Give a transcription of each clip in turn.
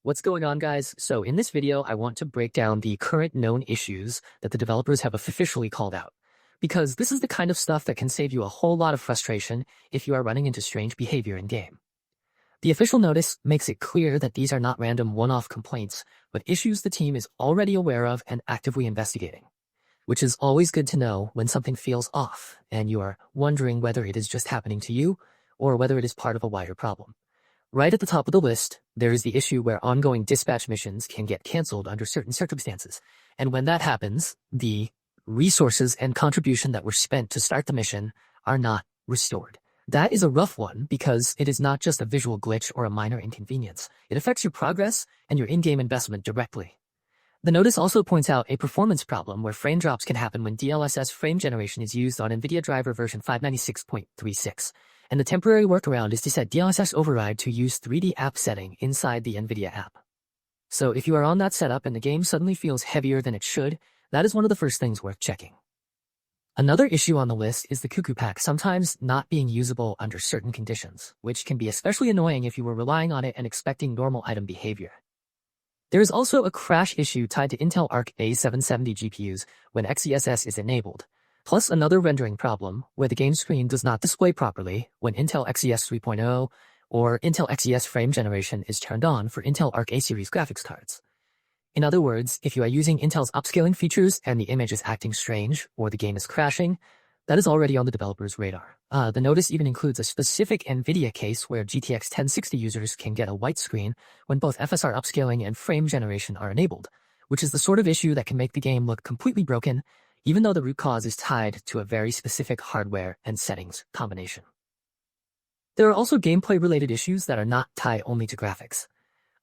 What's going on, guys? So in this video, I want to break down the current known issues that the developers have officially called out, because this is the kind of stuff that can save you a whole lot of frustration if you are running into strange behavior in-game. The official notice makes it clear that these are not random one-off complaints, but issues the team is already aware of and actively investigating, which is always good to know when something feels off and you are wondering whether it is just happening to you or whether it is part of a wider problem. Right at the top of the list, there is the issue where ongoing dispatch missions can get canceled under certain circumstances. And when that happens, the resources and contribution that were spent to start the mission are not restored. That is a rough one because it is not just a visual glitch or a minor inconvenience. It affects your progress and your in-game investment directly. The notice also points out a performance problem where frame drops can happen when DLSS frame generation is used on NVIDIA driver version 596.36. And the temporary workaround is to set DLSS override to use 3D app setting inside the NVIDIA app. So if you are on that setup and the game suddenly feels heavier than it should, that is one of the first things worth checking. Another issue on the list is the cuckoo pack sometimes not being usable under certain conditions, which can be especially annoying if you were relying on it and expecting normal item behavior. There is also a crash issue tied to Intel Arc A770 GPUs when XeSS is enabled, plus another rendering problem where the game screen does not display properly when Intel XeS 3.0 or Intel XeS frame generation is turned on for Intel Arc A series graphics cards. In other words, if you are using Intel's upscaling features and the image is acting strange or the game is crashing, that is already on the developer's radar. The notice even includes a specific NVIDIA case where GTX 1060 users can get a white screen when both FSR upscaling and frame generation are enabled, which is the sort of issue that can make the game look completely broken even though the root cause is tied to a very specific hardware and settings combination. There are also gameplay-related issues that are not tied only to graphics.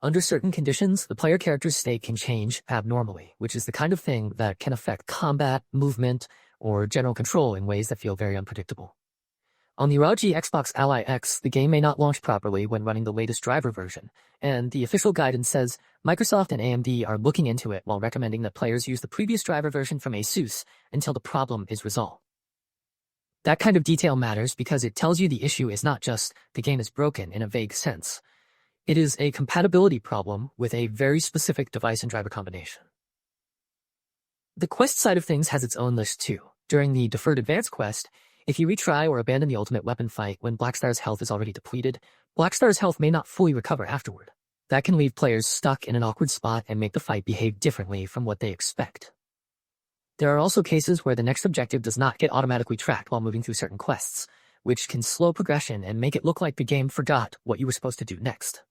Under certain conditions, the player character's state can change abnormally, which is the kind of thing that can affect combat, movement, or general control in ways that feel very unpredictable. On the ROG Xbox Ally X, the game may not launch properly when running the latest driver version, and the official guidance says Microsoft and AMD are looking into it while recommending that players use the previous driver version from ASUS until the problem is resolved. That kind of detail matters because it tells you the issue is not just the game is broken in a vague sense. It is a compatibility problem with a very specific device and driver combination. The quest side of things has its own list too. During the Deferred Advance quest, if you retry or abandon the ultimate weapon fight when Blackstar's health is already depleted, Blackstar's health may not fully recover afterward. That can leave players stuck in an awkward spot and make the fight behave differently from what they expect. There are also cases where the next objective does not get automatically tracked while moving through certain quests, which can slow progression and make it look like the game forgot what you were supposed to do next.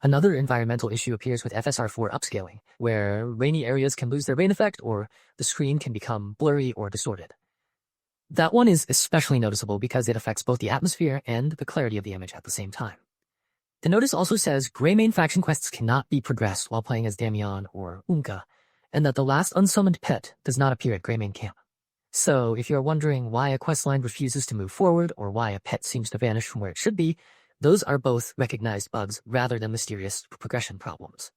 Another environmental issue appears with FSR4 upscaling, where rainy areas can lose their rain effect or the screen can become blurry or distorted. That one is especially noticeable because it affects both the atmosphere and the clarity of the image at the same time. The notice also says Greymane faction quests cannot be progressed while playing as Damian or Unka, and that the last unsummoned pet does not appear at Greymane camp. So if you're wondering why a questline refuses to move forward or why a pet seems to vanish from where it should be, those are both recognized bugs rather than mysterious progression problems.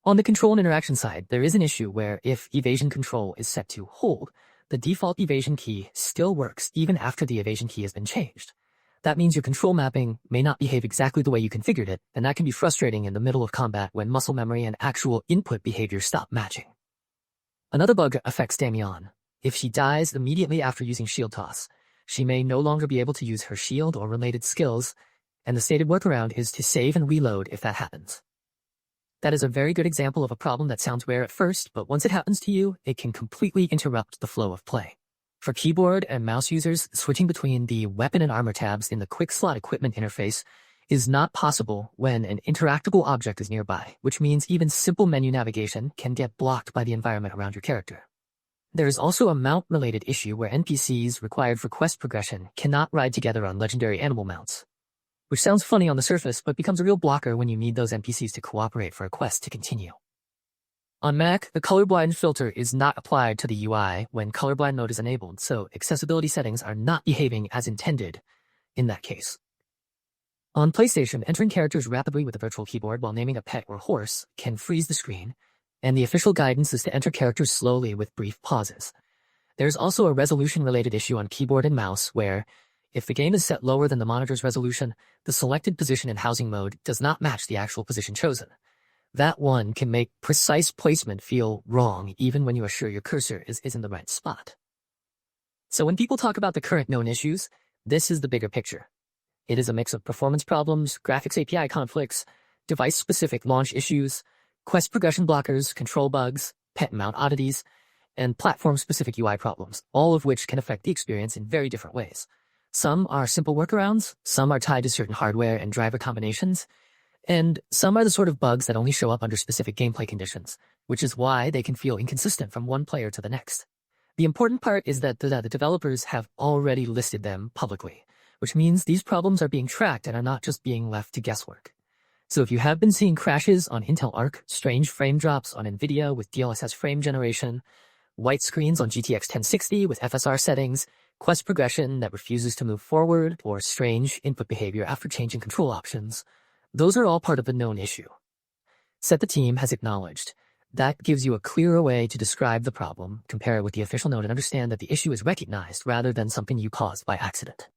On the control and interaction side, there is an issue where if evasion control is set to hold, the default evasion key still works even after the evasion key has been changed. That means your control mapping may not behave exactly the way you configured it, and that can be frustrating in the middle of combat when muscle memory and actual input behavior stop matching. Another bug affects Damian. If she dies immediately after using shield toss, she may no longer be able to use her shield or related skills, and the stated workaround is to save and reload if that happens. That is a very good example of a problem that sounds rare at first, but once it happens to you, it can completely interrupt the flow of play. For keyboard and mouse users, switching between the weapon and armor tabs in the quick slot equipment interface is not possible when an interactable object is nearby, which means even simple menu navigation can get blocked by the environment around your character. There is also a mount-related issue where NPCs required for quest progression cannot ride together on legendary animal mounts, which sounds funny on the surface but becomes a real blocker when you need those NPCs to cooperate for a quest to continue. On Mac, the colorblind filter is not applied to the UI when colorblind mode is enabled, so accessibility settings are not behaving as intended in that case. On PlayStation, entering characters rapidly with a virtual keyboard while naming a pet or horse can freeze the screen, and the official guidance is to enter characters slowly with brief pauses. There's also a resolution-related issue on keyboard and mouse where, If the game is set lower than the monitor's resolution, the selected position in housing mode does not match the actual position chosen. That one can make precise placement feel wrong even when you are sure your cursor is in the right spot. So when people talk about the current known issues, this is the bigger picture. It is a mix of performance problems, graphics API conflicts, device-specific launch issues, quest progression blockers, control bugs, pet mount oddities, and platform-specific UI problems, all of which can affect the experience in very different ways. Some are simple workarounds, some are tied to certain hardware and driver combinations, and some are the sort of bugs that only show up under specific gameplay conditions, which is why they can feel inconsistent from one player to the next. The important part is that the developers have already listed them publicly, which means these problems are being tracked and are not just being left to guesswork. So if you have been seeing crashes on Intel Arc, strange frame drops on NVIDIA with DLSS frame generation, white screens on GTX 1060 with FSR settings, quest progression that refuses to move forward, or strange input behavior after changing control options, those are all part of the known issue. Set the team has acknowledged. That gives you a clearer way to describe the problem, compare it with the official note, and understand that the issue is recognized rather than something you caused by accident.